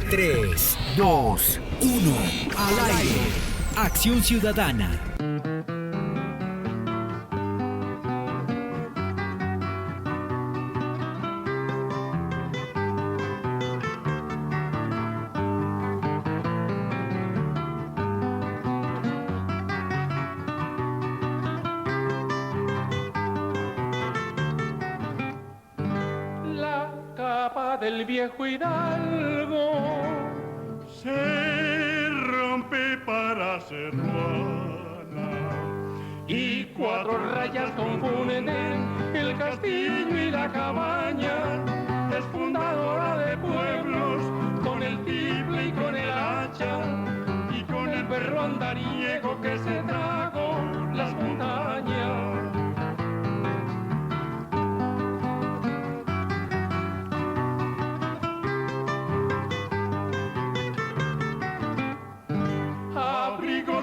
3, 2, 1, al aire. Acción Ciudadana. Del viejo hidalgo se rompe para ser Juana y cuatro rayas confunden el castillo y la cabaña. Es fundadora de pueblos con el tiple y con el hacha y con el perro andariego que se tragó las montañas.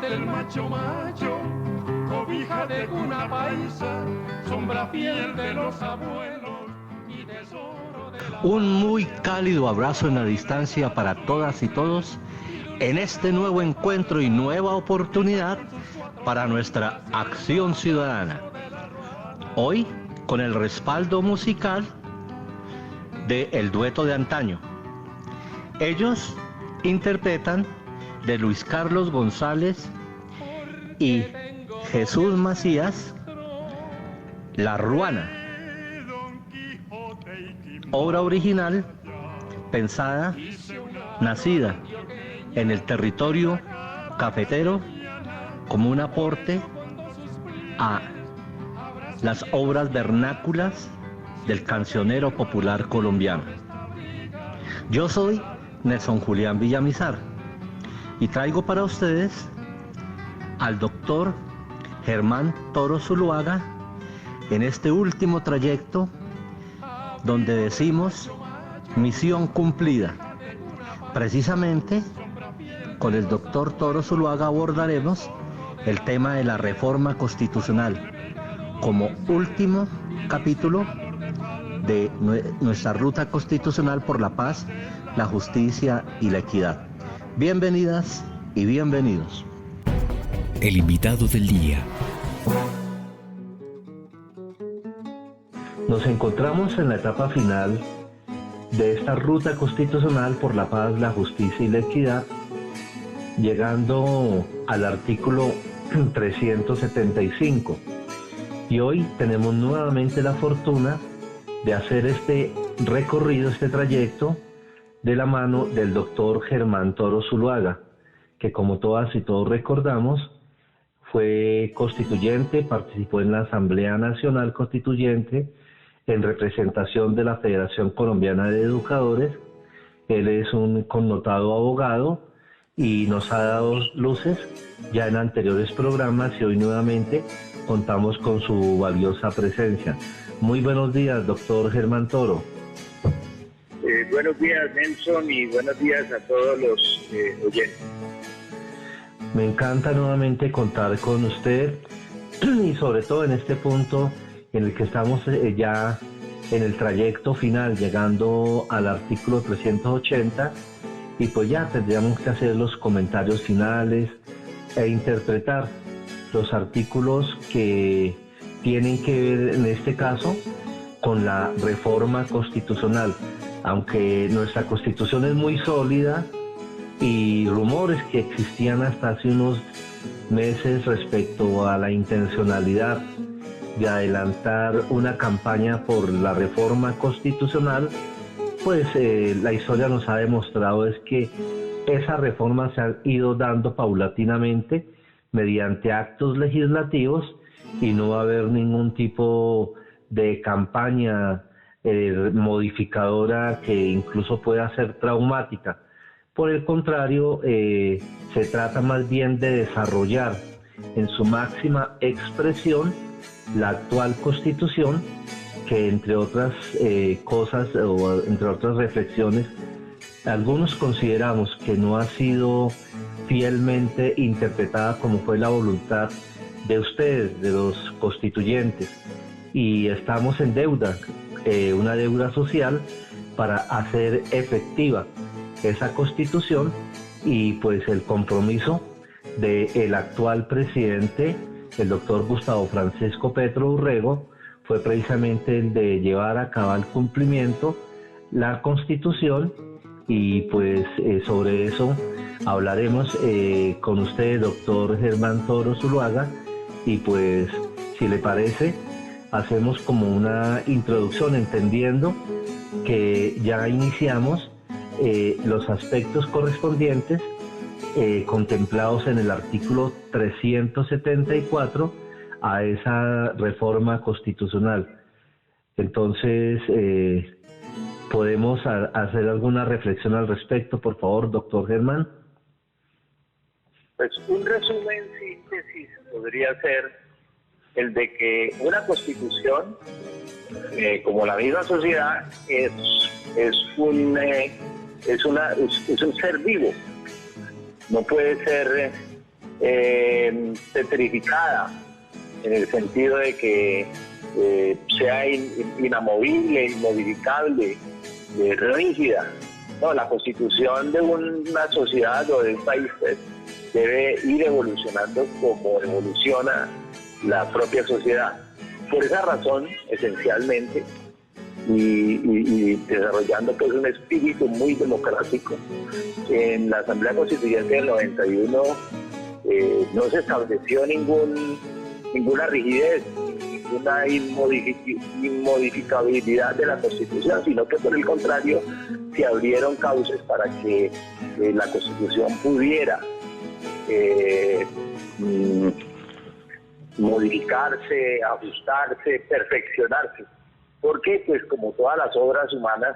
Del macho, cobija de cuna paisa, sombra fiel de los abuelos y tesoro de la... Un muy cálido abrazo en la distancia para todas y todos en este nuevo encuentro y nueva oportunidad para nuestra acción ciudadana. Hoy con el respaldo musical de El Dueto de Antaño. Ellos interpretan de Luis Carlos González y Jesús Macías, La Ruana, obra original pensada, nacida en el territorio cafetero como un aporte a las obras vernáculas del cancionero popular colombiano. Yo soy Nelson Julián Villamizar y traigo para ustedes al doctor Germán Toro Zuluaga en este último trayecto donde decimos misión cumplida. Precisamente con el doctor Toro Zuluaga abordaremos el tema de la reforma constitucional como último capítulo de nuestra ruta constitucional por la paz, la justicia y la equidad. Bienvenidas y bienvenidos. El invitado del día. Nos encontramos en la etapa final de esta ruta constitucional por la paz, la justicia y la equidad, llegando al artículo 375. Y hoy tenemos nuevamente la fortuna de hacer este recorrido, este trayecto, de la mano del doctor Germán Toro Zuluaga, que como todas y todos recordamos, fue constituyente, participó en la Asamblea Nacional Constituyente en representación de la Federación Colombiana de Educadores. Él es un connotado abogado y nos ha dado luces ya en anteriores programas y hoy nuevamente contamos con su valiosa presencia. Muy buenos días, doctor Germán Toro. Buenos días, Nelson, y buenos días a todos los oyentes. Me encanta nuevamente contar con usted y sobre todo en este punto en el que estamos ya en el trayecto final, llegando al artículo 380, y pues ya tendríamos que hacer los comentarios finales e interpretar los artículos que tienen que ver en este caso con la reforma constitucional. Aunque nuestra Constitución es muy sólida y rumores que existían hasta hace unos meses respecto a la intencionalidad de adelantar una campaña por la reforma constitucional, pues la historia nos ha demostrado es que esa reforma se ha ido dando paulatinamente mediante actos legislativos y no va a haber ningún tipo de campaña modificadora que incluso pueda ser traumática. Por el contrario, se trata más bien de desarrollar en su máxima expresión la actual Constitución, que entre otras cosas o entre otras reflexiones, algunos consideramos que no ha sido fielmente interpretada como fue la voluntad de ustedes, de los constituyentes, y estamos en deuda, una deuda social para hacer efectiva esa Constitución, y pues el compromiso del actual presidente, el doctor Gustavo Francisco Petro Urrego, fue precisamente el de llevar a cabo el cumplimiento la Constitución, y pues sobre eso hablaremos con usted, doctor Germán Toro Zuluaga, y pues si le parece hacemos como una introducción, entendiendo que ya iniciamos los aspectos correspondientes contemplados en el artículo 374 a esa reforma constitucional. Entonces, ¿podemos hacer alguna reflexión al respecto, por favor, doctor Germán? Pues un resumen síntesis podría ser el de que una constitución, como la misma sociedad, es un ser vivo. No puede ser petrificada en el sentido de que sea inamovible, inmodificable, rígida. No, la constitución de una sociedad o de un país pues, debe ir evolucionando como evoluciona la propia sociedad. Por esa razón, esencialmente, y desarrollando pues un espíritu muy democrático, en la Asamblea Constituyente del 91 no se estableció ninguna rigidez, ninguna inmodificabilidad de la Constitución, sino que por el contrario se abrieron cauces para que la Constitución pudiera modificarse, ajustarse, perfeccionarse. Porque, pues, como todas las obras humanas,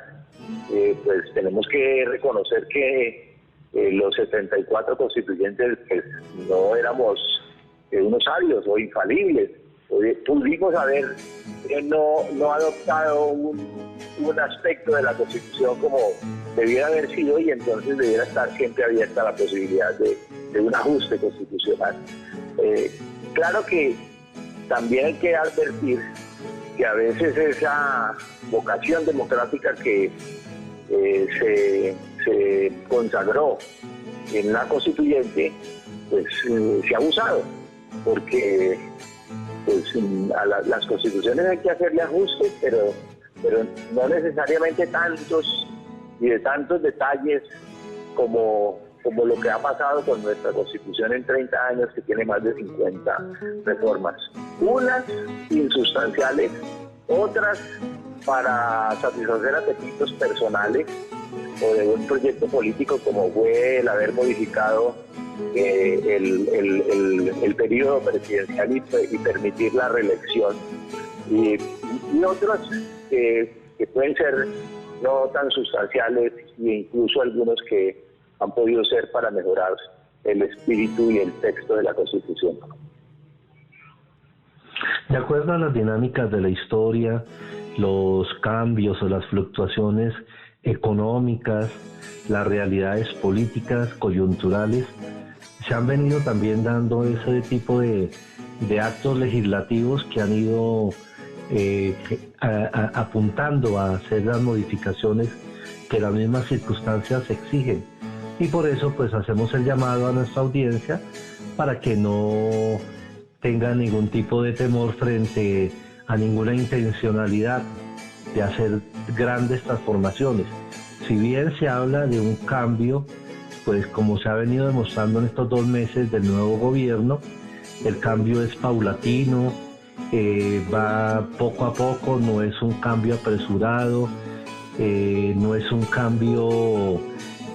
pues tenemos que reconocer que los 74 constituyentes pues, no éramos unos sabios o infalibles. Pudimos haber no adoptado un aspecto de la Constitución como debiera haber sido, y entonces debiera estar siempre abierta la posibilidad de un ajuste constitucional. Claro que también hay que advertir que a veces esa vocación democrática que se consagró en la constituyente, pues se ha abusado, porque pues, a las constituciones hay que hacerle ajustes, pero no necesariamente tantos y de tantos detalles como lo que ha pasado con nuestra Constitución en 30 años, que tiene más de 50 reformas. Unas insustanciales, otras para satisfacer apetitos personales o de un proyecto político, como fue el haber modificado el periodo presidencial y permitir la reelección. Y otros que pueden ser no tan sustanciales, e incluso algunos que han podido ser para mejorar el espíritu y el texto de la Constitución. De acuerdo a las dinámicas de la historia, los cambios o las fluctuaciones económicas, las realidades políticas, coyunturales, se han venido también dando ese tipo de actos legislativos que han ido apuntando a hacer las modificaciones que las mismas circunstancias exigen. Y por eso pues hacemos el llamado a nuestra audiencia para que no tenga ningún tipo de temor frente a ninguna intencionalidad de hacer grandes transformaciones. Si bien se habla de un cambio, pues como se ha venido demostrando en estos 2 meses del nuevo gobierno, el cambio es paulatino, va poco a poco, no es un cambio apresurado, no es un cambio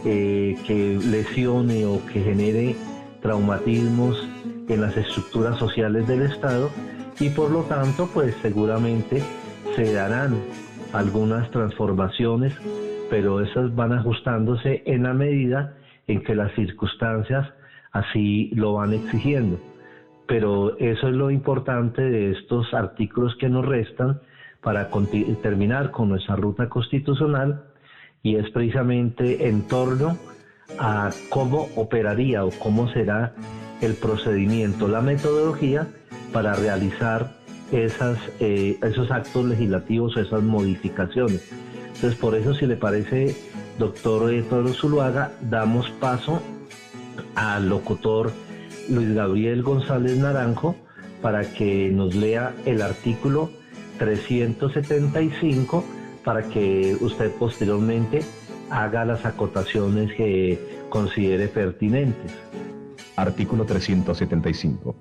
que lesione o que genere traumatismos en las estructuras sociales del Estado, y por lo tanto pues seguramente se darán algunas transformaciones, pero esas van ajustándose en la medida en que las circunstancias así lo van exigiendo. Pero eso es lo importante de estos artículos que nos restan para terminar con nuestra ruta constitucional, y es precisamente en torno a cómo operaría o cómo será el procedimiento, la metodología para realizar esos actos legislativos, esas modificaciones. Entonces, por eso, si le parece, doctor Pedro Zuluaga, damos paso al locutor Luis Gabriel González Naranjo para que nos lea el artículo 375 para que usted posteriormente haga las acotaciones que considere pertinentes. Artículo 375.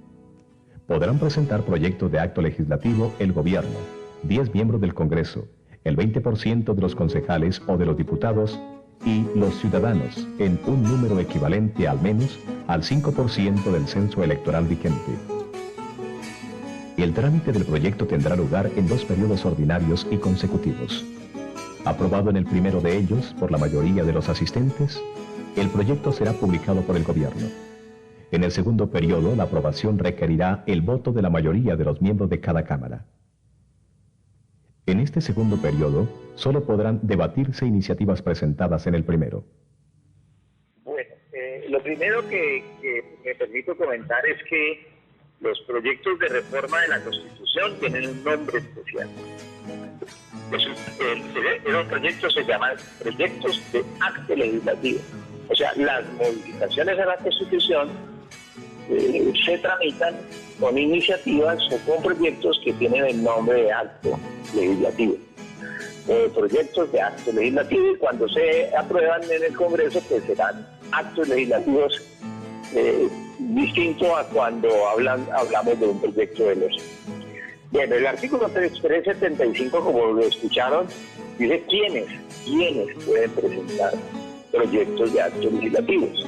Podrán presentar proyectos de acto legislativo el gobierno, 10 miembros del Congreso, el 20% de los concejales o de los diputados y los ciudadanos en un número equivalente al menos al 5% del censo electoral vigente. El trámite del proyecto tendrá lugar en 2 periodos ordinarios y consecutivos. Aprobado en el primero de ellos por la mayoría de los asistentes, el proyecto será publicado por el gobierno. En el segundo periodo, la aprobación requerirá el voto de la mayoría de los miembros de cada Cámara. En este segundo periodo, solo podrán debatirse iniciativas presentadas en el primero. Bueno, lo primero que me permito comentar es que los proyectos de reforma de la Constitución tienen un nombre especial. Esos proyectos se llaman proyectos de acto legislativo. O sea, las modificaciones a la Constitución se tramitan con iniciativas o con proyectos que tienen el nombre de acto legislativo. Proyectos de acto legislativo, y cuando se aprueban en el Congreso, pues serán actos legislativos distinto a cuando hablamos de un proyecto de ley. Bueno, el artículo 375, como lo escucharon, dice quiénes pueden presentar proyectos de actos legislativos.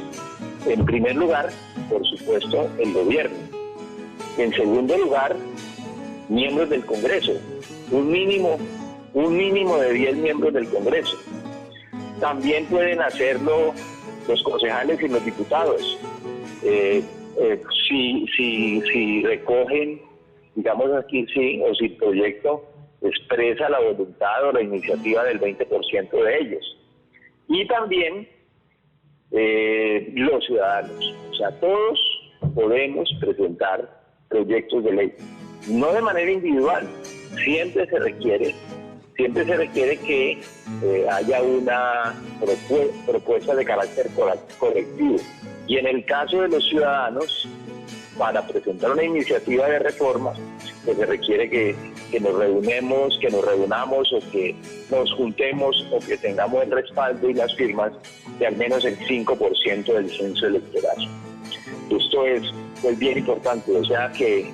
En primer lugar, por supuesto, el gobierno. En segundo lugar, miembros del Congreso. Un mínimo de 10 miembros del Congreso. También pueden hacerlo los concejales y los diputados. Si recogen, digamos aquí sí, o si el proyecto expresa la voluntad o la iniciativa del 20% de ellos. Y también los ciudadanos. O sea, todos podemos presentar proyectos de ley. No de manera individual. Siempre se requiere que haya una propuesta de carácter correctivo. Y en el caso de los ciudadanos, para presentar una iniciativa de reforma, pues se requiere que nos reunamos o que nos juntemos o que tengamos el respaldo y las firmas de al menos el 5% del censo electoral. Esto es bien importante, o sea que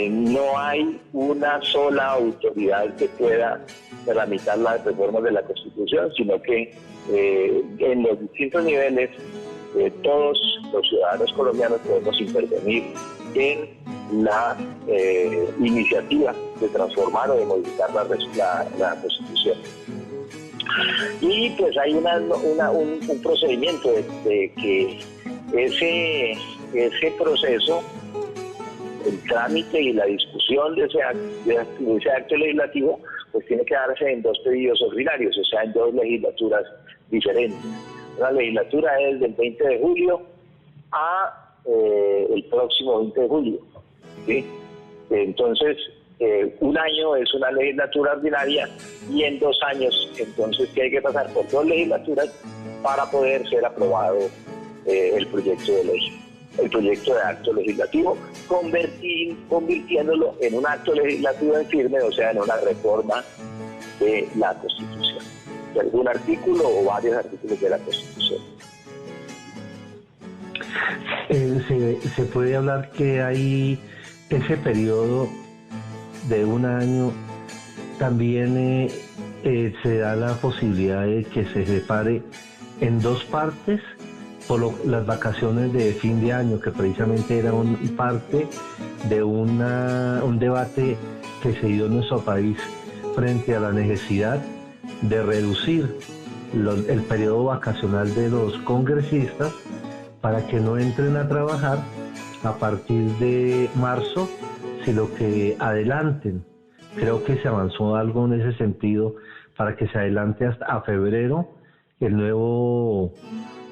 no hay una sola autoridad que pueda tramitar las reformas de la Constitución, sino que en los distintos niveles todos los ciudadanos colombianos podemos intervenir en la iniciativa de transformar o de modificar la Constitución. Y pues hay un procedimiento de que ese proceso, el trámite y la discusión de ese acto legislativo, pues tiene que darse en 2 periodos ordinarios, o sea, en 2 legislaturas diferentes. La legislatura es del 20 de julio a el próximo 20 de julio. ¿Sí? Entonces, un año es una legislatura ordinaria y en 2 años, entonces, que hay que pasar por 2 legislaturas para poder ser aprobado el proyecto de ley, el proyecto de acto legislativo, convirtiéndolo en un acto legislativo en firme, o sea, en una reforma de la Constitución, de algún artículo o varios artículos de la Constitución. Se puede hablar que hay ese periodo de 1 año, también se da la posibilidad de que se separe en 2 partes por las vacaciones de fin de año, que precisamente era parte de un debate que se dio en nuestro país frente a la necesidad de reducir el periodo vacacional de los congresistas para que no entren a trabajar a partir de marzo, sino que adelanten. Creo que se avanzó algo en ese sentido para que se adelante hasta febrero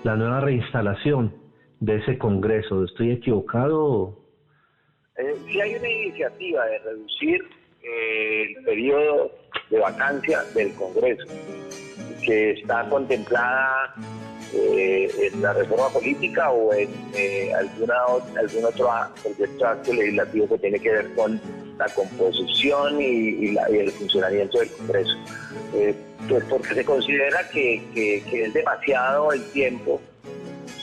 la nueva reinstalación de ese Congreso. ¿Estoy equivocado? Sí hay una iniciativa de reducir el periodo de vacancia del Congreso. que está contemplada en la reforma política o en algún otro proyecto de acto legislativo que tiene que ver con la composición y el funcionamiento del Congreso. Pues porque se considera que es demasiado el tiempo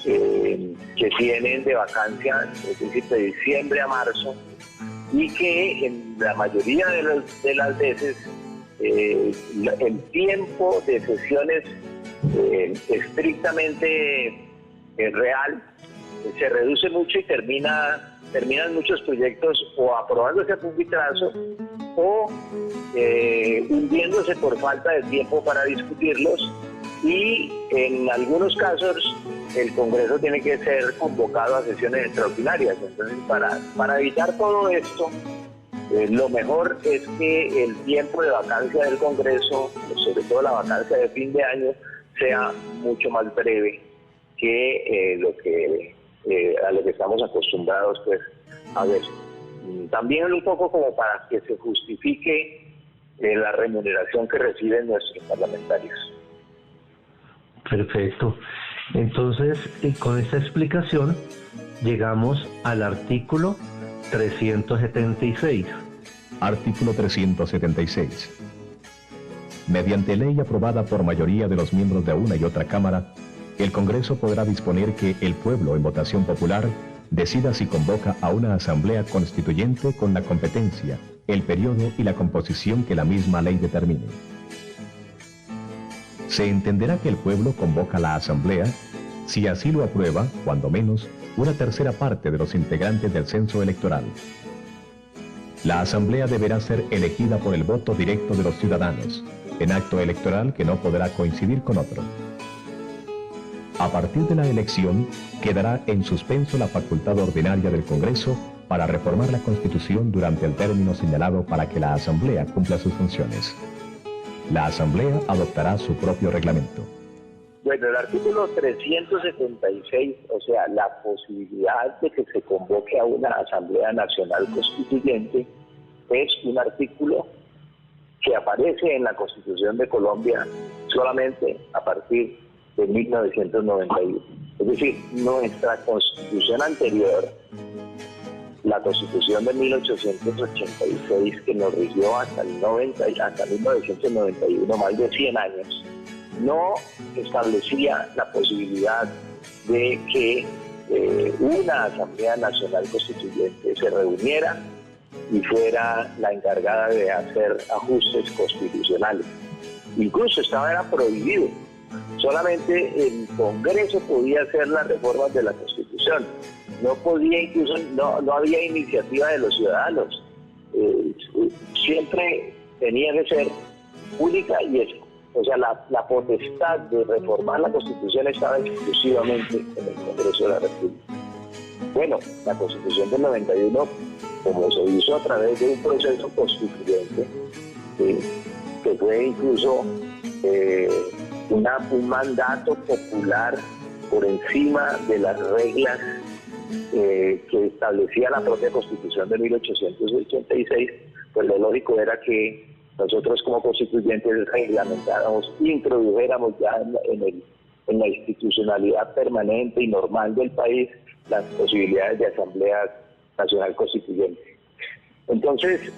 que tienen de vacancia, es decir, de diciembre a marzo, y que en la mayoría de las veces el tiempo de sesiones estrictamente real se reduce mucho y terminan muchos proyectos o aprobándose a pupitrazo o hundiéndose por falta de tiempo para discutirlos, y en algunos casos el Congreso tiene que ser convocado a sesiones extraordinarias. Entonces, para evitar todo esto, lo mejor es que el tiempo de vacancia del Congreso, sobre todo la vacancia de fin de año, sea mucho más breve que a lo que estamos acostumbrados pues a ver. También un poco como para que se justifique la remuneración que reciben nuestros parlamentarios. Perfecto. Entonces, con esta explicación llegamos al artículo 376. Artículo 376. Mediante ley aprobada por mayoría de los miembros de una y otra Cámara, el Congreso podrá disponer que el pueblo, en votación popular, decida si convoca a una asamblea constituyente con la competencia, el periodo y la composición que la misma ley determine. Se entenderá que el pueblo convoca la asamblea si así lo aprueba, cuando menos, una tercera parte de los integrantes del censo electoral. La asamblea deberá ser elegida por el voto directo de los ciudadanos, en acto electoral que no podrá coincidir con otro. A partir de la elección, quedará en suspenso la facultad ordinaria del Congreso para reformar la Constitución durante el término señalado para que la Asamblea cumpla sus funciones. La Asamblea adoptará su propio reglamento. Bueno, el artículo 376, o sea, la posibilidad de que se convoque a una Asamblea Nacional Constituyente, es un artículo que aparece en la Constitución de Colombia solamente a partir de 1991. Es decir, nuestra Constitución anterior, la Constitución de 1886, que nos rigió hasta 1991, más de 100 años, no establecía la posibilidad de que una Asamblea Nacional Constituyente se reuniera y fuera la encargada de hacer ajustes constitucionales. Incluso era prohibido. Solamente el Congreso podía hacer las reformas de la Constitución. No podía, incluso no había iniciativa de los ciudadanos. Siempre tenía que ser única y eso. O sea, la potestad de reformar la Constitución estaba exclusivamente en el Congreso de la República. Bueno, la Constitución del 91, como se hizo a través de un proceso constituyente, que fue incluso un mandato popular por encima de las reglas que establecía la propia Constitución de 1886, pues lo lógico era que nosotros como constituyentes reglamentáramos, introdujéramos ya en la institucionalidad permanente y normal del país las posibilidades de Asamblea Nacional Constituyente. Entonces,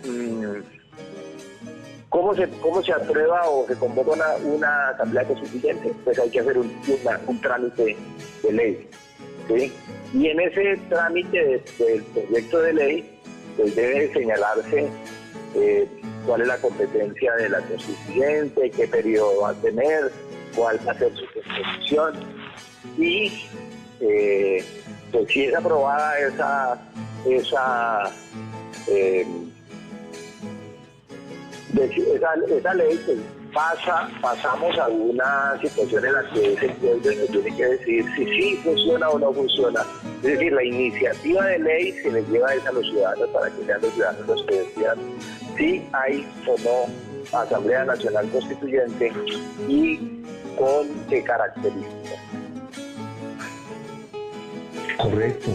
¿cómo se aprueba o se convoca una Asamblea Constituyente? Pues hay que hacer un trámite de ley, ¿sí? Y en ese trámite del proyecto de ley, pues debe señalarse cuál es la competencia de la constituyente, qué periodo va a tener, cuál va a ser su composición, y pues si es aprobada esa ley, pues pasamos a una situación en la que ese pueblo tiene que decidir si sí funciona o no funciona. Es decir, la iniciativa de ley se les lleva a los ciudadanos para que sean los ciudadanos los que decidan si hay o no Asamblea Nacional Constituyente y con qué características. Correcto.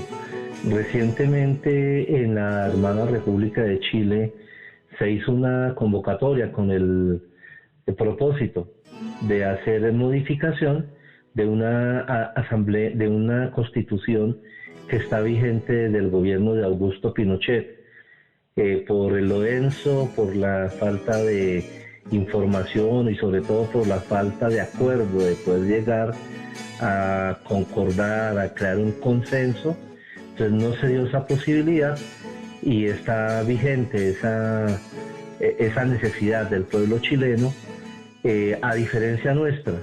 Recientemente en la hermana República de Chile se hizo una convocatoria con el propósito de hacer modificación de una asamblea, de una constitución que está vigente desde el gobierno de Augusto Pinochet. Por el lorenzo, por la falta de información y sobre todo por la falta de acuerdo de poder llegar a concordar, a crear un consenso, entonces no se dio esa posibilidad y está vigente esa necesidad del pueblo chileno, a diferencia nuestra.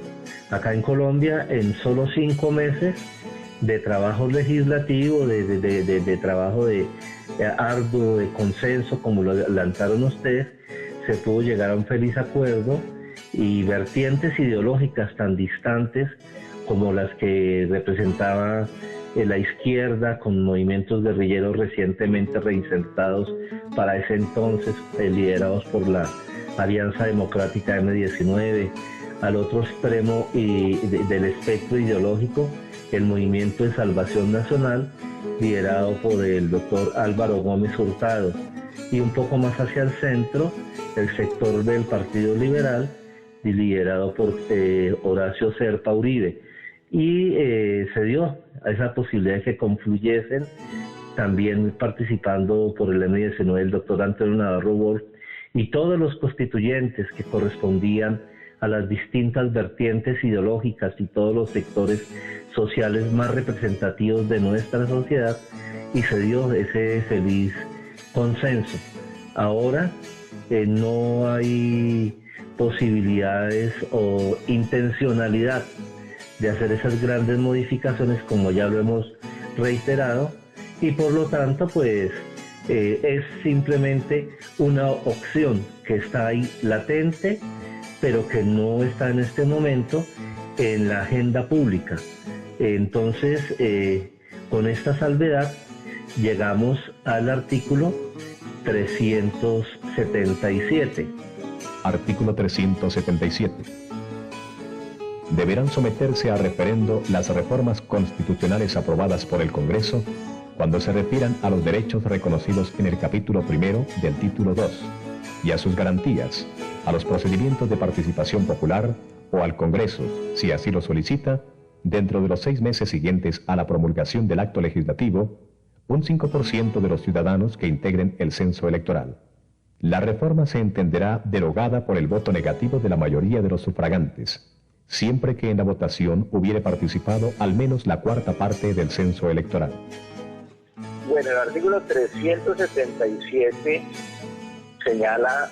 Acá en Colombia, en solo 5 meses de trabajo legislativo, de trabajo arduo, de consenso, como lo lanzaron ustedes, se pudo llegar a un feliz acuerdo, y vertientes ideológicas tan distantes como las que representaba la izquierda con movimientos guerrilleros recientemente reinsertados para ese entonces, liderados por la Alianza Democrática M19, al otro extremo del espectro ideológico, el Movimiento de Salvación Nacional, liderado por el doctor Álvaro Gómez Hurtado, y un poco más hacia el centro, el sector del Partido Liberal, liderado por Horacio Serpa Uribe. Y se dio a esa posibilidad de que confluyesen, también participando por el M19 el doctor Antonio Navarro Wolf, y todos los constituyentes que correspondían a las distintas vertientes ideológicas y todos los sectores sociales más representativos de nuestra sociedad, y se dio ese feliz consenso. Ahora no hay posibilidades o intencionalidad de hacer esas grandes modificaciones, como ya lo hemos reiterado, y por lo tanto pues es simplemente una opción que está ahí latente, pero que no está en este momento en la agenda pública. Entonces, con esta salvedad, llegamos al artículo 377. Artículo 377. Deberán someterse a referendo las reformas constitucionales aprobadas por el Congreso cuando se refieran a los derechos reconocidos en el capítulo 1 del título 2 y a sus garantías, a los procedimientos de participación popular o al Congreso, si así lo solicita, dentro de los 6 meses siguientes a la promulgación del acto legislativo, un 5% de los ciudadanos que integren el censo electoral. La reforma se entenderá derogada por el voto negativo de la mayoría de los sufragantes, siempre que en la votación hubiere participado al menos la 1/4 parte del censo electoral. Bueno, el artículo 377 señala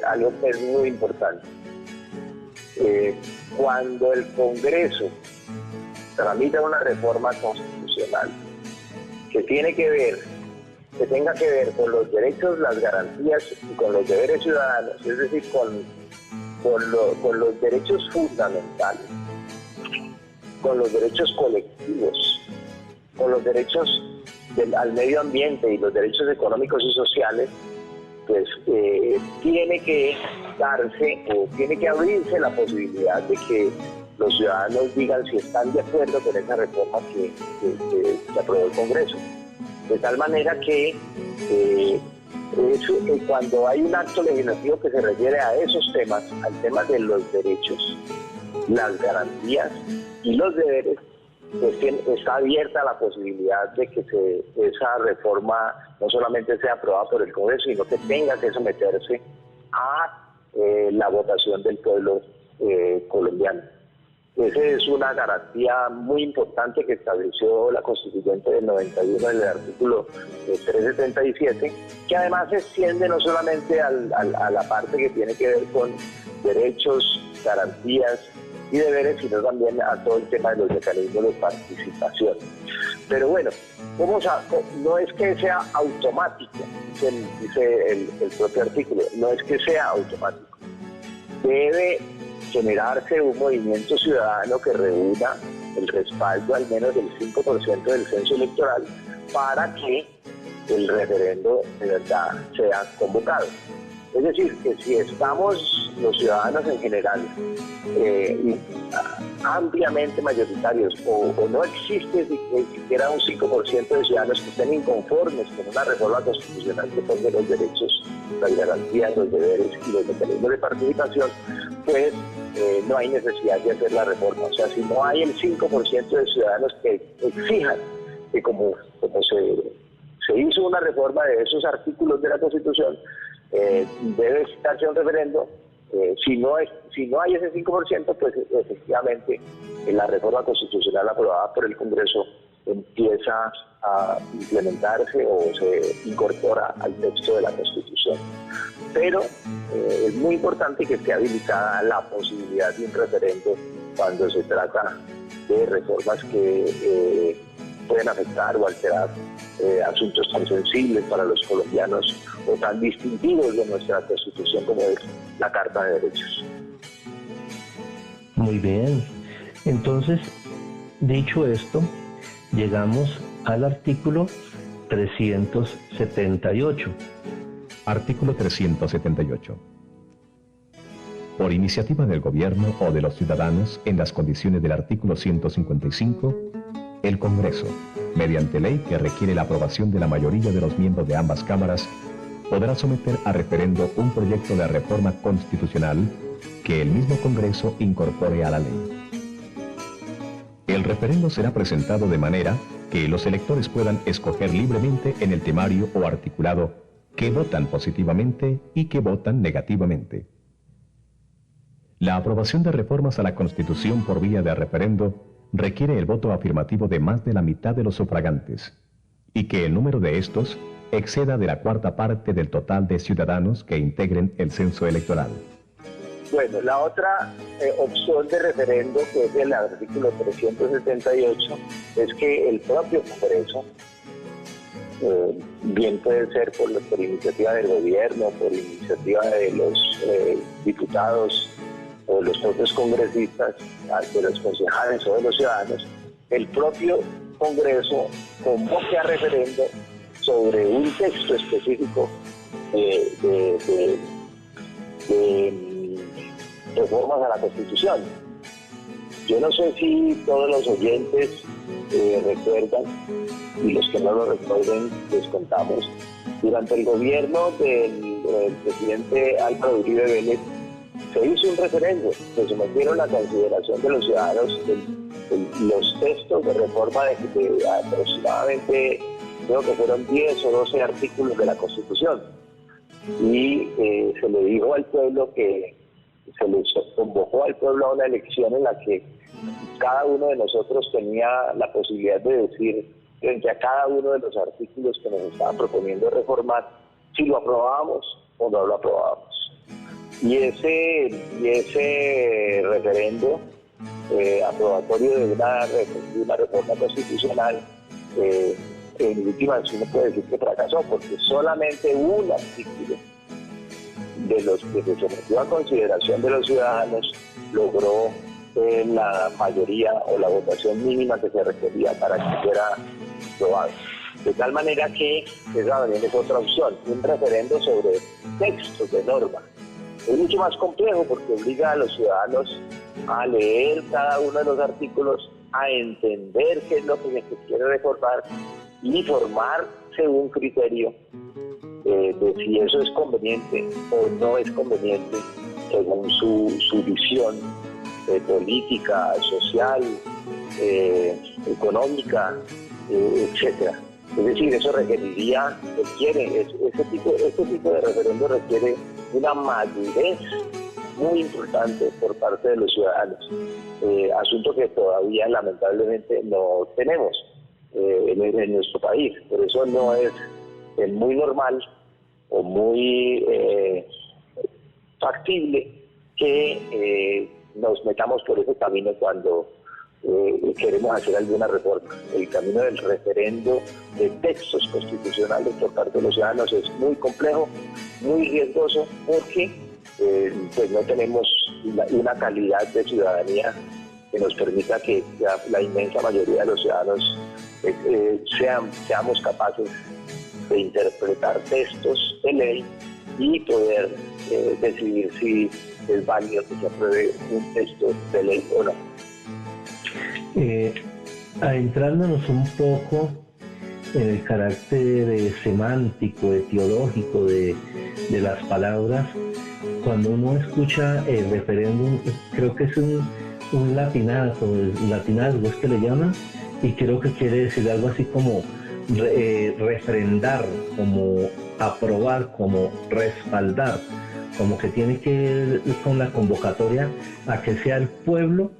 algo que es muy importante. Cuando el Congreso tramita una reforma constitucional que tenga que ver con los derechos, las garantías y con los deberes ciudadanos, es decir, con los derechos fundamentales, con los derechos colectivos, con los derechos al medio ambiente y los derechos económicos y sociales, pues tiene que darse o tiene que abrirse la posibilidad de que los ciudadanos digan si están de acuerdo con esa reforma que aprobó el Congreso. De tal manera que cuando hay un acto legislativo que se refiere a esos temas, al tema de los derechos, las garantías y los deberes, pues está abierta la posibilidad de que esa reforma no solamente sea aprobada por el Congreso, sino que tenga que someterse a la votación del pueblo colombiano. Esa es una garantía muy importante que estableció la Constituyente del 91 en el artículo 377, que además se extiende no solamente a la parte que tiene que ver con derechos, garantías y deberes, sino también a todo el tema de los mecanismos de participación. Pero bueno, no es que sea automático, dice el propio artículo, no es que sea automático. Debe generarse un movimiento ciudadano que reúna el respaldo al menos del 5% del censo electoral para que el referendo de verdad sea convocado. Es decir, que si estamos los ciudadanos en general ampliamente mayoritarios o no existe ni siquiera un 5% de ciudadanos que estén inconformes con una reforma constitucional que ponga los derechos, las garantías, los deberes y los mecanismos de participación, pues no hay necesidad de hacer la reforma. O sea, si no hay el 5% de ciudadanos que exijan que como se hizo una reforma de esos artículos de la Constitución, debe darse un referendo. Si no hay ese 5%, pues efectivamente la reforma constitucional aprobada por el Congreso empieza a implementarse o se incorpora al texto de la Constitución. Pero es muy importante que esté habilitada la posibilidad de un referendo cuando se trata de reformas que pueden afectar o alterar asuntos tan sensibles para los colombianos o tan distintivos de nuestra Constitución como es la Carta de Derechos. Muy bien. Entonces, dicho esto, llegamos al artículo 378. Artículo 378. Por iniciativa del gobierno o de los ciudadanos en las condiciones del artículo 155, el Congreso, mediante ley que requiere la aprobación de la mayoría de los miembros de ambas cámaras, podrá someter a referendo un proyecto de reforma constitucional que el mismo Congreso incorpore a la ley. El referendo será presentado de manera que los electores puedan escoger libremente en el temario o articulado que votan positivamente y que votan negativamente. La aprobación de reformas a la Constitución por vía de referendo requiere el voto afirmativo de más de la mitad de los sufragantes y que el número de estos exceda de la cuarta parte del total de ciudadanos que integren el censo electoral. Bueno, la otra opción de referendo, que es el artículo 378, es que el propio Congreso, bien puede ser por iniciativa del gobierno, por iniciativa de los diputados o de los propios congresistas, de los concejales o de los ciudadanos, el propio Congreso convoque a referendo sobre un texto específico de reformas a la Constitución. Yo no sé si todos los oyentes recuerdan, y los que no lo recuerden les contamos, durante el gobierno del presidente Álvaro Uribe Vélez se hizo un referendo, se sometieron a consideración de los ciudadanos los textos de reforma de aproximadamente, creo que fueron 10 o 12 artículos de la Constitución, y se le dijo al pueblo que se les convocó al pueblo a una elección en la que cada uno de nosotros tenía la posibilidad de decir frente a cada uno de los artículos que nos estaban proponiendo reformar si lo aprobábamos o no lo aprobábamos. Y ese referendo aprobatorio de una reforma constitucional, en última uno puede decir que fracasó, porque solamente un artículo de los que se sometió a consideración de los ciudadanos logró la mayoría o la votación mínima que se requería para que fuera aprobado. De tal manera que esa también es otra opción, un referendo sobre textos de norma. Es mucho más complejo porque obliga a los ciudadanos a leer cada uno de los artículos, a entender qué es lo que se quiere reformar y formarse un criterio de si eso es conveniente o no es conveniente según su visión política, social, económica, etcétera. Es decir, eso este tipo de referendo requiere una madurez muy importante por parte de los ciudadanos, asunto que todavía lamentablemente no tenemos en nuestro país. Por eso no es muy normal o muy factible que nos metamos por ese camino cuando queremos hacer alguna reforma. El camino del referendo de textos constitucionales por parte de los ciudadanos es muy complejo, muy riesgoso, porque pues no tenemos una calidad de ciudadanía que nos permita que la inmensa mayoría de los ciudadanos seamos capaces de interpretar textos de ley y poder decidir si es válido que se apruebe un texto de ley o no. Adentrándonos un poco en el carácter semántico, etiológico de las palabras, cuando uno escucha el referéndum, creo que es un latinazgo es que le llaman, y creo que quiere decir algo así como refrendar, como aprobar, como respaldar, como que tiene que ver con la convocatoria a que sea el pueblo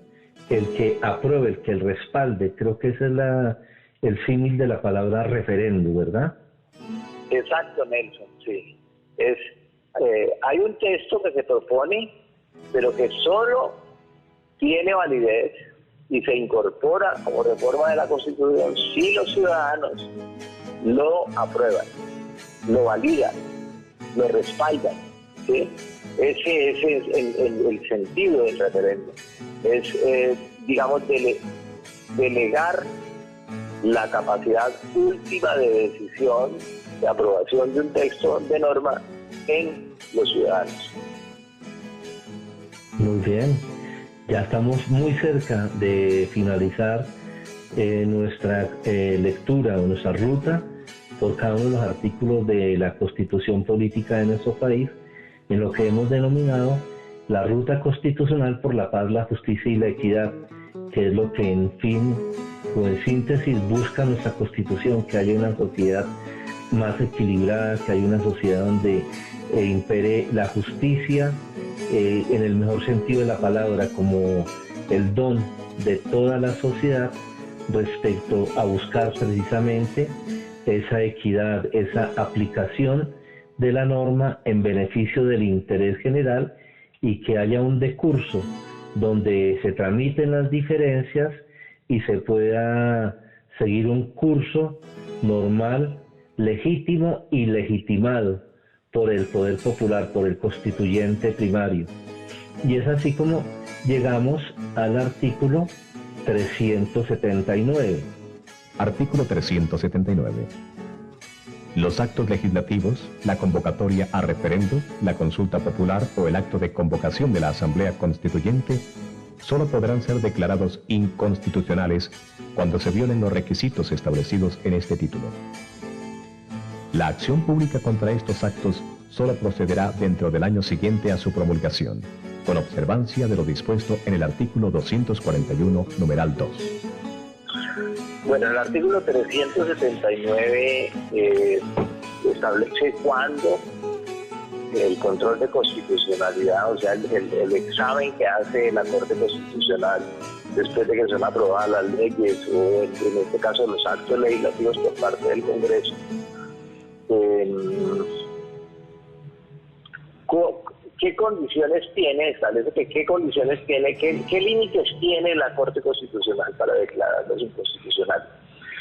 el que apruebe, el que el respalde. Creo que ese es el símil de la palabra referéndum, ¿verdad? Exacto, Nelson, sí. Hay un texto que se propone, pero que solo tiene validez y se incorpora como reforma de la Constitución si los ciudadanos lo aprueban, lo validan, lo respaldan, ¿sí? Ese es el sentido del referéndum. Es, digamos, delegar la capacidad última de decisión, de aprobación de un texto de norma en los ciudadanos. Muy bien, ya estamos muy cerca de finalizar nuestra lectura o nuestra ruta por cada uno de los artículos de la Constitución Política de nuestro país, en lo que hemos denominado la ruta constitucional por la paz, la justicia y la equidad, que es lo que en fin o en síntesis busca nuestra Constitución, que haya una sociedad más equilibrada, que haya una sociedad donde impere la justicia en el mejor sentido de la palabra, como el don de toda la sociedad respecto a buscar precisamente esa equidad, esa aplicación de la norma en beneficio del interés general, y que haya un decurso donde se tramiten las diferencias y se pueda seguir un curso normal, legítimo y legitimado por el poder popular, por el constituyente primario. Y es así como llegamos al artículo 379. Artículo 379. Los actos legislativos, la convocatoria a referendo, la consulta popular o el acto de convocación de la Asamblea Constituyente solo podrán ser declarados inconstitucionales cuando se violen los requisitos establecidos en este título. La acción pública contra estos actos solo procederá dentro del año siguiente a su promulgación, con observancia de lo dispuesto en el artículo 241, numeral 2. Bueno, el artículo 379 establece cuándo el control de constitucionalidad, o sea, el examen que hace la Corte Constitucional después de que son aprobadas las leyes, o en este caso los actos legislativos por parte del Congreso. ¿Qué condiciones tiene? Establece que qué condiciones tiene, qué límites tiene la Corte Constitucional para declararlos inconstitucionales.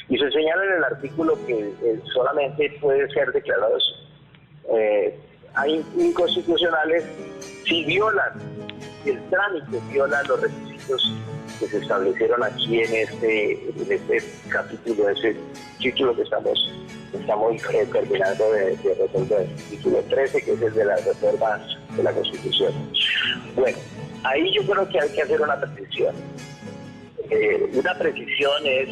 Y se señala en el artículo que solamente puede ser declarados inconstitucionales si violan, el trámite viola los requisitos que se establecieron aquí en este capítulo, ese título que estamos terminando de resolver, título 13, que es el de la reforma de la Constitución. Bueno, ahí yo creo que hay que hacer una precisión. Una precisión es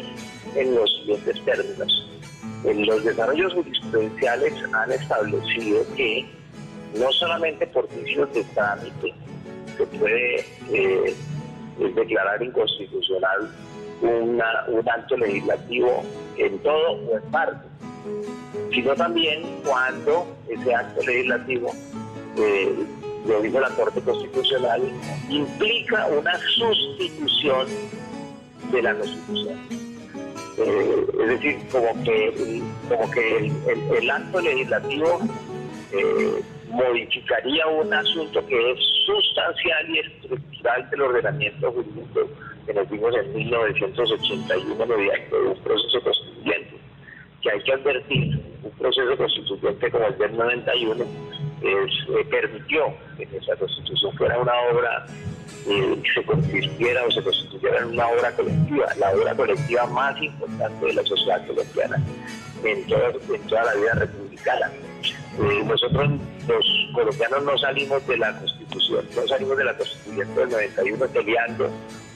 en los siguientes términos. En los desarrollos jurisprudenciales han establecido que no solamente por vicios de trámite se puede declarar inconstitucional un acto legislativo en todo o en parte, sino también cuando ese acto legislativo, lo dice la Corte Constitucional, implica una sustitución de la Constitución. Es decir, como que el acto legislativo modificaría un asunto que es sustancial y estructural del ordenamiento jurídico que nos dimos en 1981 mediante un proceso constituyente, que hay que advertir, un proceso constituyente como el del 91 permitió que nuestra Constitución fuera una obra se convirtiera o se constituyera en una obra colectiva, la obra colectiva más importante de la sociedad colombiana en toda la vida republicana. Nosotros los colombianos no salimos de la Constitución, no salimos de la Constituyente del 91 peleando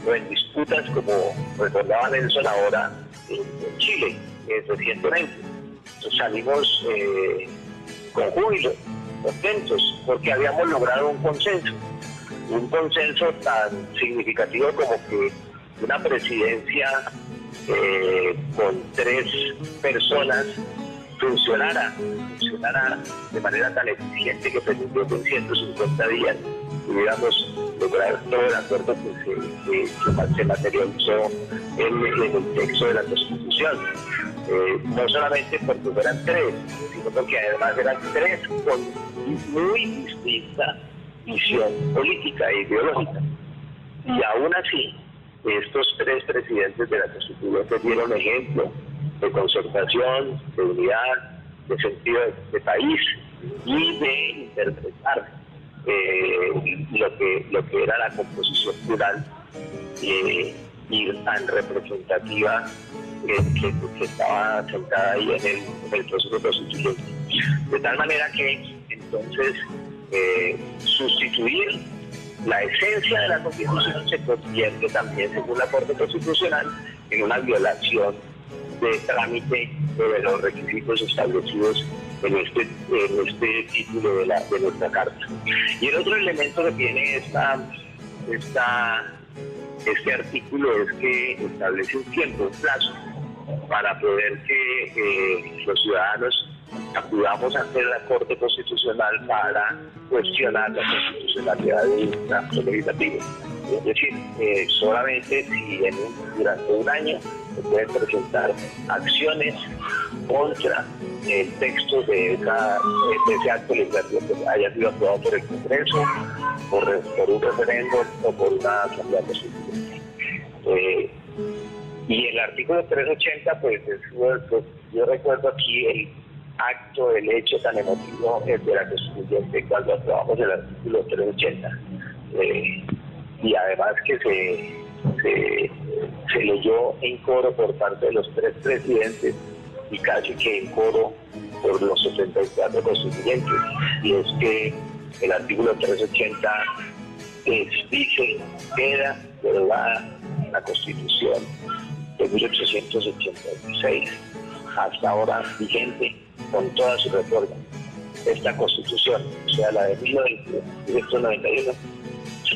o en disputas como recordaba Nelson ahora en Chile recientemente. Entonces salimos con júbilo contentos, porque habíamos logrado un consenso tan significativo como que una presidencia con 3 personas funcionara de manera tan eficiente que permitió que en 150 días pudiéramos lograr todo el acuerdo que se materializó en el texto de la Constitución. No solamente porque fueran 3, sino porque además eran 3 con muy distinta visión política e ideológica. Y aún así, estos 3 presidentes de la Constitución dieron ejemplo de concertación, de unidad, de sentido de país y de interpretar lo que era la composición plural y tan representativa que estaba sentada ahí en el proceso constituyente. De tal manera que entonces sustituir la esencia de la Constitución se convierte también, según la Corte Constitucional, en una violación de trámite de los requisitos establecidos en este título de nuestra Carta. Y el otro elemento que tiene este artículo es que establece un tiempo, un plazo, para poder que los ciudadanos acudamos ante la Corte Constitucional para cuestionar la constitucionalidad del acto legislativo. Es decir, solamente si durante un año se pueden presentar acciones contra el texto de ese acto legislativo que haya sido aprobado por el Congreso, por un referéndum o por una asamblea constituyente. Y el artículo 380, pues yo recuerdo aquí el hecho tan emotivo de la Constituyente cuando aprobamos el artículo 380. Y además que se leyó en coro por parte de los 3 presidentes y casi que en coro por los 74 constituyentes. Y es que el artículo 380 dice, queda derogada la Constitución de 1886, hasta ahora vigente con todas sus reformas. Esta Constitución, o sea, la de 1991,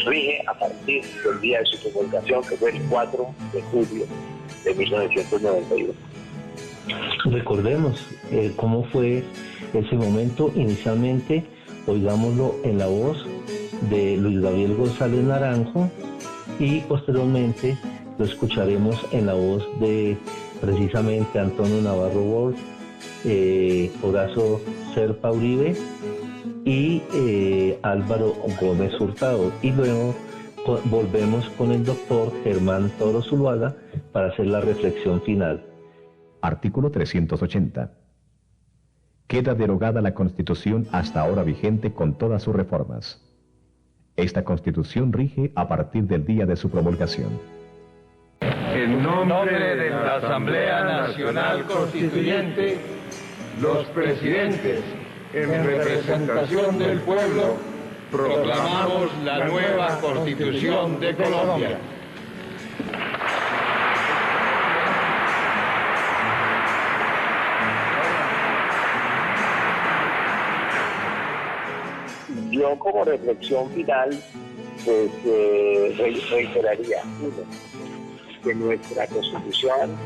rige a partir del día de su promulgación, que fue el 4 de julio de 1991. Recordemos cómo fue ese momento. Inicialmente, oigámoslo en la voz de Luis Gabriel González Naranjo y posteriormente lo escucharemos en la voz de precisamente Antonio Navarro Wolf, Horacio Serpa Uribe y Álvaro Gómez Hurtado, y luego volvemos con el doctor Germán Toro Zuluaga para hacer la reflexión final. Artículo 380. Queda derogada la Constitución hasta ahora vigente con todas sus reformas. Esta Constitución rige a partir del día de su promulgación. En nombre de la Asamblea Nacional Constituyente, los presidentes, en representación del pueblo, proclamamos la nueva Constitución de Colombia. Yo como reflexión final, pues reiteraría, uno, que nuestra Constitución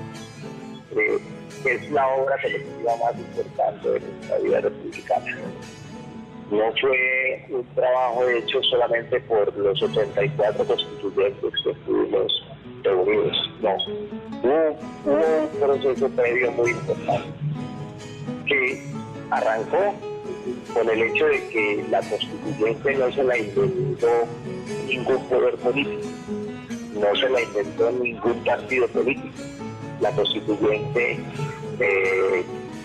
es la obra colectiva más importante de nuestra vida republicana. No fue un trabajo hecho solamente por los 84 constituyentes que estuvimos reunidos, no. Hubo un proceso previo muy importante que arrancó con el hecho de que la constituyente no se la inventó ningún poder político, no se la inventó ningún partido político. La constituyente,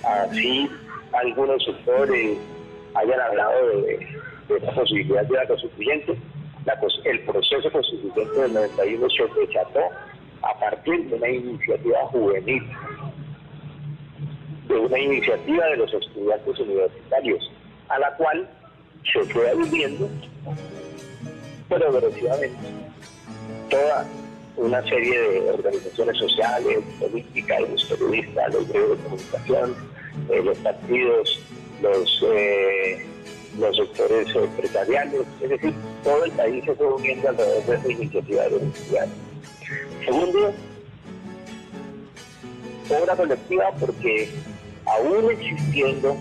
así algunos sectores hayan hablado de la posibilidad de la constituyente, el proceso constituyente del 91 se desató a partir de una iniciativa juvenil, de una iniciativa de los estudiantes universitarios, a la cual se fue adhiriendo progresivamente toda una serie de organizaciones sociales, políticas, los periodistas, los medios de comunicación, los partidos, los sectores empresariales, es decir, todo el país se fue uniendo alrededor de esta iniciativa de los estudiantes. Segundo, obra colectiva, porque aún existiendo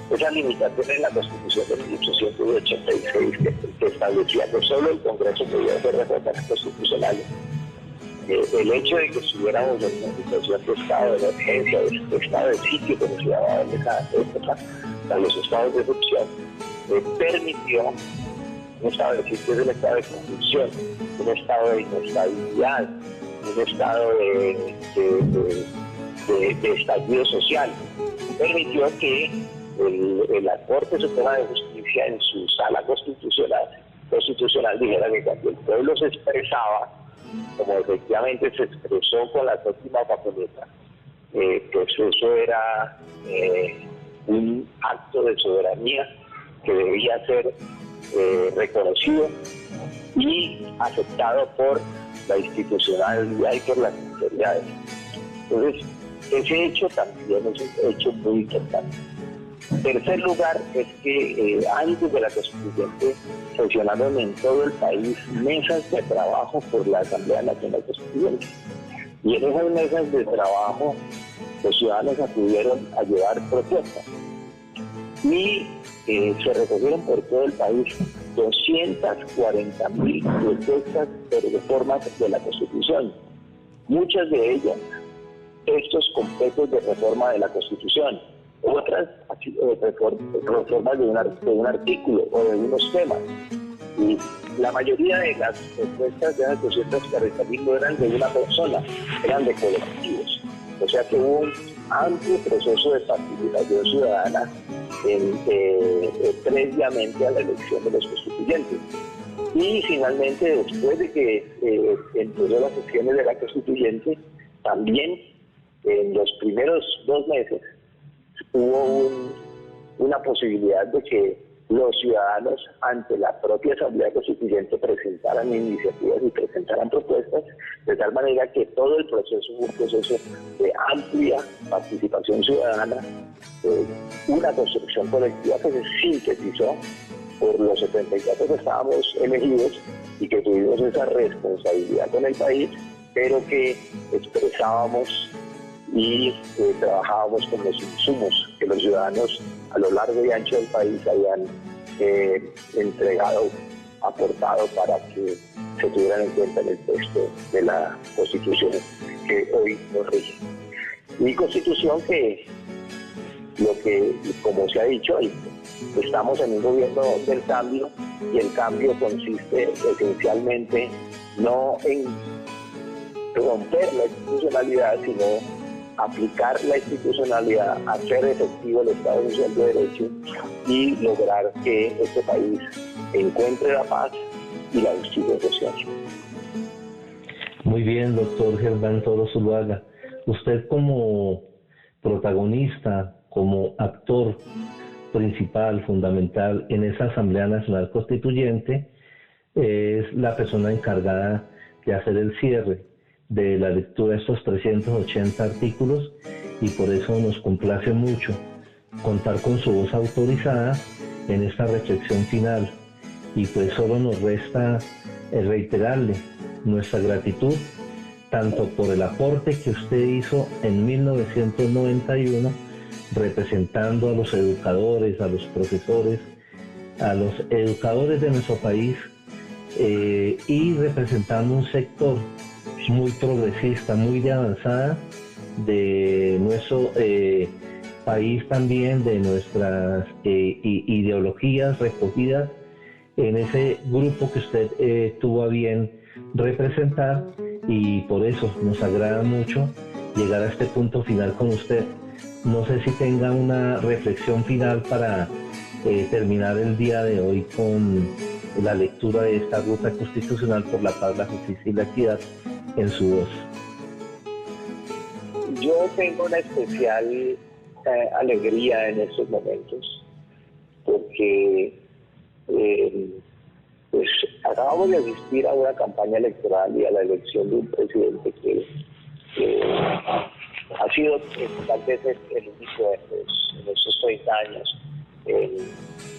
esa limitación en la Constitución de 1886 que establecía que solo el Congreso podía hacer reformas constitucionales, el hecho de que estuviéramos en una situación de estado de emergencia, de estado de sitio, como se llamaba en esa época, a los estados de excepción, permitió un estado de sitio, es un estado de convulsión, un estado de inestabilidad, un estado de estallido social. Permitió que la Corte Suprema de Justicia en su sala constitucional dijera que cuando el pueblo se expresaba, como efectivamente se expresó con la séptima papeleta, pues eso era un acto de soberanía que debía ser reconocido y aceptado por la institucionalidad y por las autoridades. Entonces, ese hecho también es un hecho muy importante. En tercer lugar, es que antes de la Constituyente funcionaron en todo el país mesas de trabajo por la Asamblea Nacional Constituyente. Y en esas mesas de trabajo los ciudadanos acudieron a llevar propuestas. Y se recogieron por todo el país 240.000 propuestas de reformas de la Constitución. Muchas de ellas, textos completos de reforma de la Constitución. Otras reformas de un artículo o de unos temas. Y la mayoría de las propuestas de las 240.000 no eran de una persona, eran de colectivos. O sea que hubo un amplio proceso de participación ciudadana previamente a la elección de los constituyentes. Y finalmente, después de que empezó las sesiones de la constituyente, también en los primeros 2 meses hubo una posibilidad de que los ciudadanos ante la propia Asamblea Constituyente presentaran iniciativas y presentaran propuestas, de tal manera que todo el proceso fue un proceso de amplia participación ciudadana, una construcción colectiva que se sintetizó por los 74 que estábamos elegidos y que tuvimos esa responsabilidad con el país, pero que expresábamos y trabajábamos con los insumos que los ciudadanos a lo largo y ancho del país habían aportado para que se tuvieran en cuenta en el texto de la Constitución que hoy nos rige. Y Constitución que, como se ha dicho hoy, estamos en un gobierno del cambio, y el cambio consiste esencialmente no en romper la institucionalidad, sino aplicar la institucionalidad, hacer efectivo el Estado Social de Derecho y lograr que este país encuentre la paz y la justicia social. Muy bien, doctor Germán Toro Zuluaga. Usted como protagonista, como actor principal, fundamental en esa Asamblea Nacional Constituyente, es la persona encargada de hacer el cierre de la lectura de estos 380 artículos, y por eso nos complace mucho contar con su voz autorizada en esta reflexión final. Y pues solo nos resta reiterarle nuestra gratitud tanto por el aporte que usted hizo en 1991 representando a los educadores, a los profesores, a los educadores de nuestro país, y representando un sector muy progresista, muy de avanzada de nuestro país, también de nuestras ideologías recogidas en ese grupo que usted tuvo a bien representar, y por eso nos agrada mucho llegar a este punto final con usted. No sé si tenga una reflexión final para terminar el día de hoy con la lectura de esta ruta constitucional por la paz, la justicia y la equidad en su voz. Yo tengo una especial alegría en estos momentos porque pues acabamos de asistir a una campaña electoral y a la elección de un presidente que ha sido tal vez el único en estos 30 años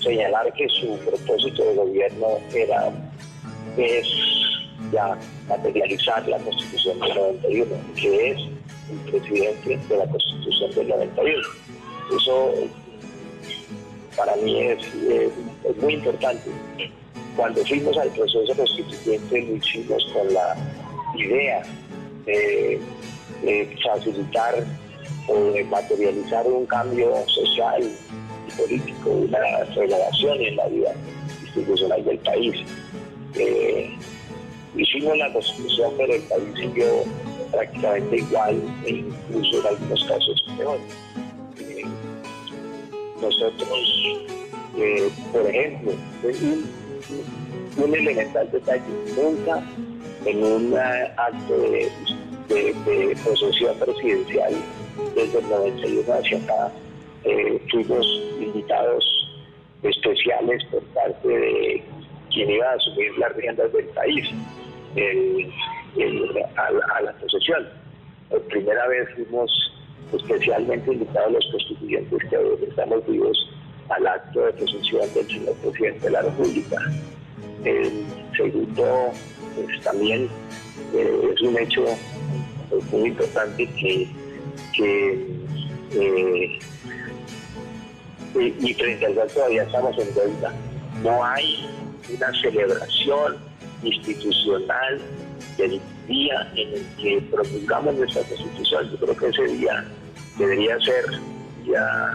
señalar que su propósito de gobierno es ya materializar la Constitución del 91, que es el presidente de la Constitución del 91. Eso para mí es muy importante. Cuando fuimos al proceso constituyente lo hicimos con la idea de facilitar o de materializar un cambio social y político, una renovación en la vida institucional del país. Hicimos la Constitución, pero el país siguió prácticamente igual e incluso en algunos casos peor. Nosotros, por ejemplo, un elemental detalle, nunca en un acto de posesión presidencial desde el 91 hacia acá fuimos invitados especiales por parte de quien iba a asumir las riendas del país a la posesión. Por primera vez fuimos especialmente invitados los constituyentes que hoy estamos vivos al acto de posesión del señor presidente de la República. El segundo, pues también es un hecho muy importante y frente al cual todavía estamos en deuda. No hay una celebración institucional del día en el que promulgamos nuestra Constitución. Yo creo que ese día debería ser ya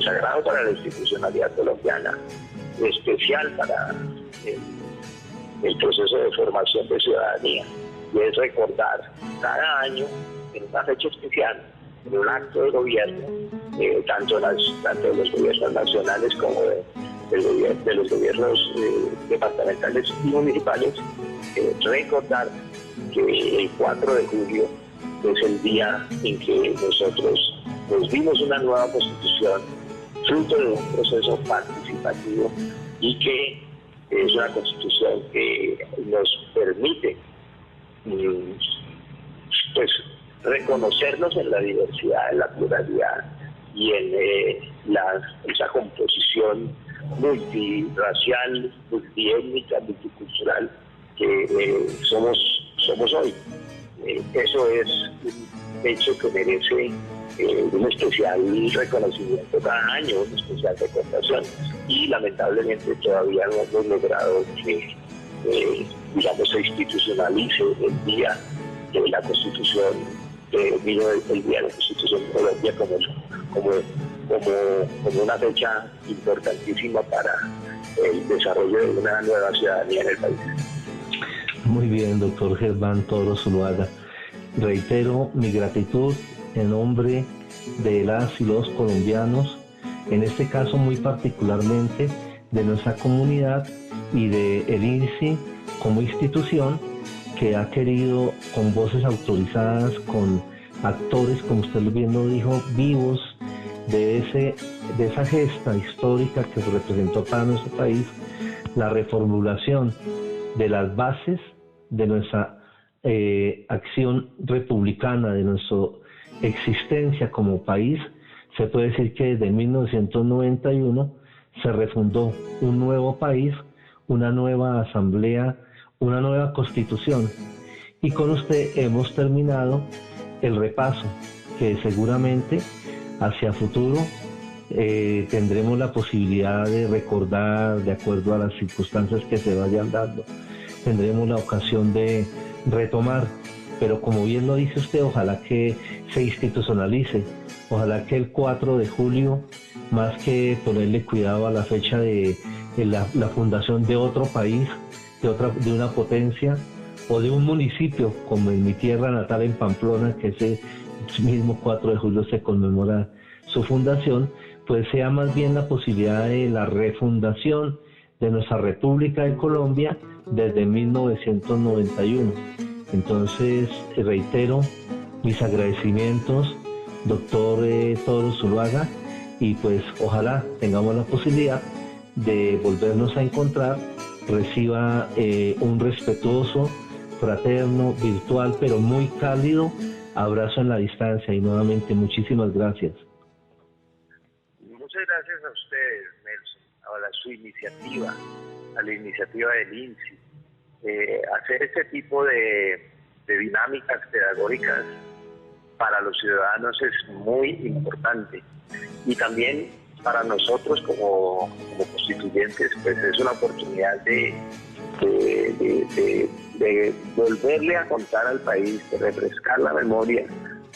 sagrado para la institucionalidad colombiana, especial para el proceso de formación de ciudadanía, y es recordar cada año en una fecha especial, en un acto de gobierno, tanto de los gobiernos nacionales como de los gobiernos departamentales y municipales, recordar que el 4 de julio es el día en que nosotros nos dimos una nueva Constitución, fruto de un proceso participativo, y que es una Constitución que nos permite pues reconocernos en la diversidad, en la pluralidad y en esa composición multirracial, multiétnica, multicultural que somos hoy. Eso es un hecho que merece un especial reconocimiento cada año, una especial recordación, y lamentablemente todavía no hemos logrado que se institucionalice el día de la Constitución, el día de la Constitución de Colombia como una fecha importantísima para el desarrollo de una nueva ciudadanía en el país. Muy bien, doctor Germán Toro Zuluaga. Reitero mi gratitud en nombre de las y los colombianos, en este caso muy particularmente de nuestra comunidad y del INSI como institución que ha querido, con voces autorizadas, con actores, como usted bien lo dijo, vivos de esa gesta histórica que representó para nuestro país, la reformulación de las bases de nuestra acción republicana, de nuestra existencia como país. Se puede decir que desde 1991 se refundó un nuevo país, una nueva asamblea, una nueva constitución, y con usted hemos terminado el repaso que seguramente hacia futuro tendremos la posibilidad de recordar de acuerdo a las circunstancias que se vayan dando. Tendremos la ocasión de retomar, pero como bien lo dice usted, ojalá que se institucionalice, ojalá que el 4 de julio, más que ponerle cuidado a la fecha de la fundación de otro país, de una potencia o de un municipio, como en mi tierra natal en Pamplona, que ese mismo 4 de julio se conmemora su fundación, pues sea más bien la posibilidad de la refundación de nuestra República de Colombia desde 1991. Entonces, reitero mis agradecimientos, doctor Toro Zuluaga, y pues ojalá tengamos la posibilidad de volvernos a encontrar. Reciba un respetuoso, fraterno, virtual, pero muy cálido abrazo en la distancia, y nuevamente muchísimas gracias. es gracias a ustedes, Nelson, su iniciativa, a la iniciativa del INSI. Hacer este tipo de dinámicas pedagógicas para los ciudadanos es muy importante. Y también para nosotros como constituyentes, pues es una oportunidad de volverle a contar al país, de refrescar la memoria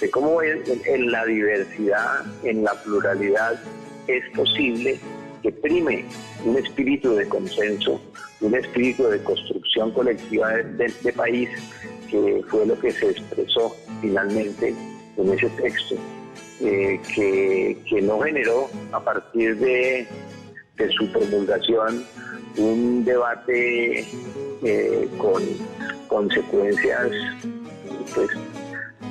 de cómo en la diversidad, en la pluralidad, es posible que prime un espíritu de consenso, un espíritu de construcción colectiva de país, que fue lo que se expresó finalmente en ese texto, que no generó a partir de su promulgación un debate con consecuencias pues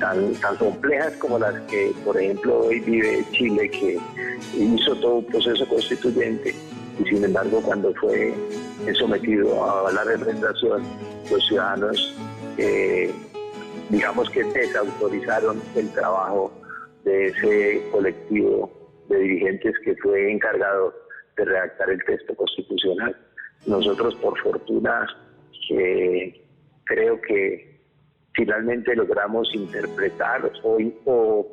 tan complejas como las que, por ejemplo, hoy vive Chile, que hizo todo un proceso constituyente y sin embargo cuando fue sometido a la representación, los ciudadanos digamos que desautorizaron el trabajo de ese colectivo de dirigentes que fue encargado de redactar el texto constitucional. Nosotros, por fortuna, creo que finalmente logramos interpretar hoy, o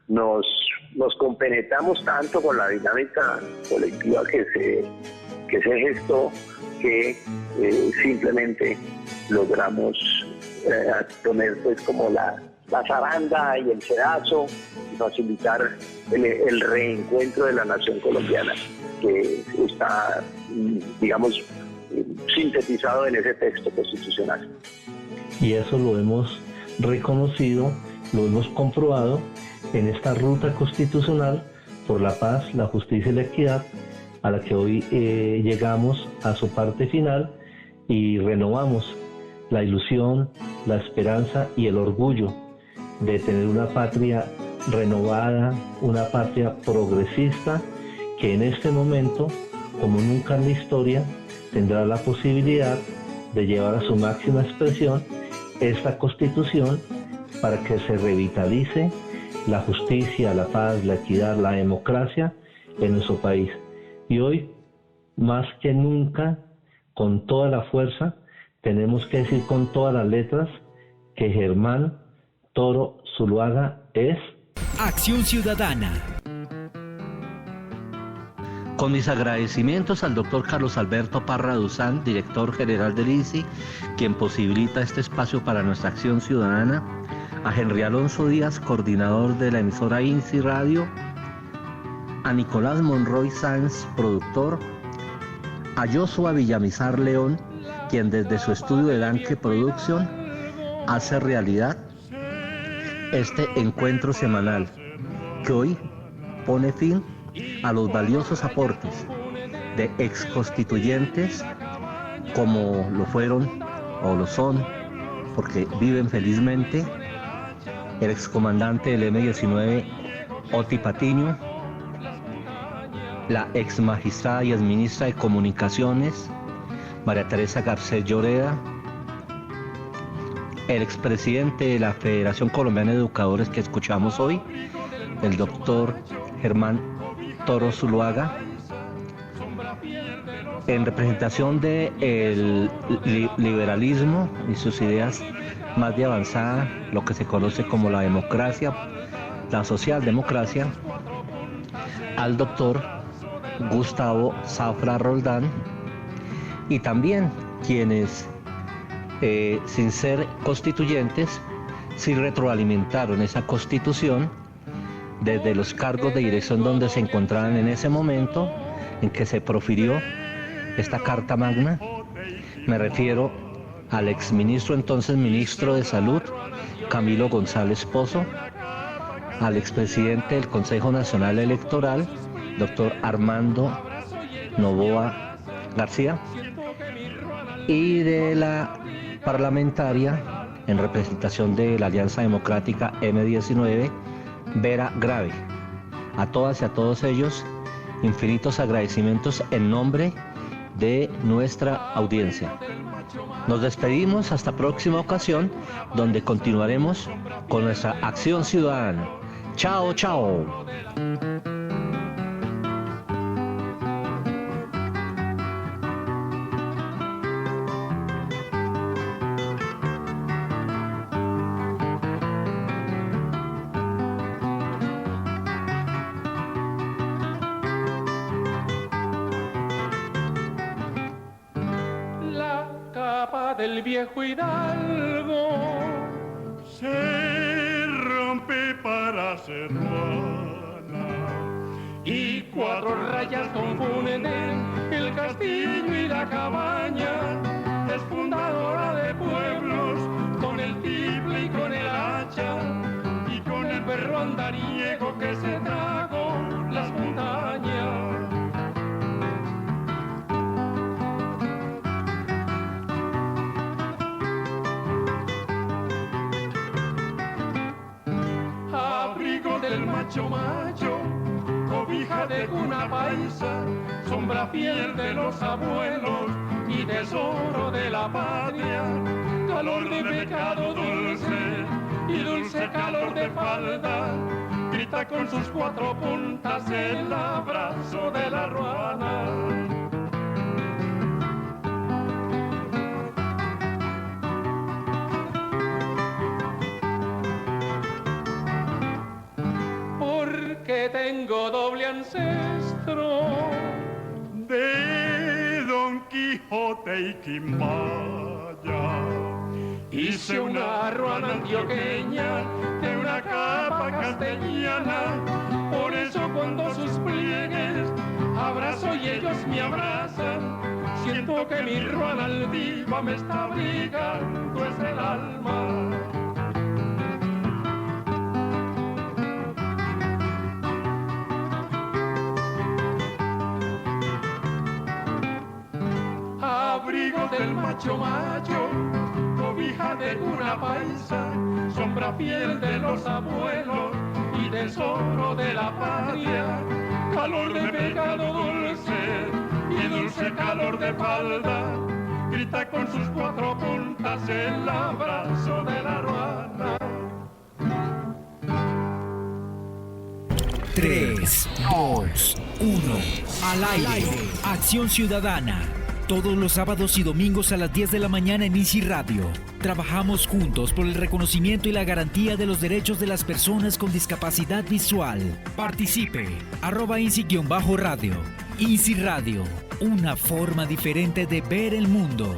nos compenetramos tanto con la dinámica colectiva que se gestó, que simplemente logramos poner pues como la zaranda y el sedazo y facilitar el reencuentro de la nación colombiana, que está, digamos, sintetizado en ese texto constitucional. Y eso lo hemos reconocido, lo hemos comprobado en esta ruta constitucional por la paz, la justicia y la equidad, a la que hoy llegamos a su parte final y renovamos la ilusión, la esperanza y el orgullo de tener una patria renovada, una patria progresista, que en este momento, como nunca en la historia, tendrá la posibilidad de llevar a su máxima expresión esta Constitución para que se revitalice la justicia, la paz, la equidad, la democracia en nuestro país. Y hoy, más que nunca, con toda la fuerza, tenemos que decir con todas las letras que Germán Toro Zuluaga es Acción Ciudadana. Con mis agradecimientos al doctor Carlos Alberto Parra Duzán, director general del INSI, quien posibilita este espacio para nuestra acción ciudadana, a Henry Alonso Díaz, coordinador de la emisora INSI Radio, a Nicolás Monroy Sáenz, productor, a Joshua Villamizar León, quien desde su estudio de Danke Production hace realidad este encuentro semanal, que hoy pone fin a los valiosos aportes de exconstituyentes como lo fueron o lo son, porque viven felizmente, el excomandante del M-19 Oti Patiño, la ex magistrada y exministra de Comunicaciones María Teresa Garcés Lloreda, el expresidente de la Federación Colombiana de Educadores que escuchamos hoy, el doctor Germán Toro Zuluaga, en representación del liberalismo y sus ideas más de avanzada, lo que se conoce como la democracia, la socialdemocracia, al doctor Gustavo Zafra Roldán, y también quienes, sin ser constituyentes, sí retroalimentaron esa constitución desde los cargos de dirección donde se encontraban en ese momento en que se profirió esta Carta Magna. Me refiero al exministro, entonces ministro de Salud, Camilo González Pozo, al expresidente del Consejo Nacional Electoral, doctor Armando Noboa García, y de la parlamentaria en representación de la Alianza Democrática M-19, Vera Grave. A todas y a todos ellos, infinitos agradecimientos en nombre de nuestra audiencia. Nos despedimos hasta próxima ocasión, donde continuaremos con nuestra acción ciudadana. Chao, chao. la del viejo hidalgo se rompe para ser ruana y cuatro rayas confunden el castillo y la cabaña. Es fundadora de pueblos con el tiple y con el hacha y con el perro andariego que se tragó las montañas. Abrigo del macho, cobija de cuna paisa, sombra fiel de los abuelos y tesoro de la patria, calor de pecado dulce y dulce calor de falda, grita con sus cuatro puntas el abrazo de la ruana. Porque tengo doble ancestro de Don Quijote y Quimbaya. Hice una ruana antioqueña de una capa castellana, por eso cuando sus pliegues abrazo y ellos me abrazan, siento que mi ruana altiva me está abrigando es el alma. Abrigo del macho, cobija de cuna paisa, sombra fiel de los abuelos y tesoro de la patria, calor de pecado dulce y dulce calor de falda, grita con sus cuatro puntas el abrazo de la ruana. 3, 2, 1. Al aire. Acción Ciudadana. Todos los sábados y domingos a las 10 de la mañana en Easy Radio. Trabajamos juntos por el reconocimiento y la garantía de los derechos de las personas con discapacidad visual. Participe. @Easy-radio. Easy Radio. Una forma diferente de ver el mundo.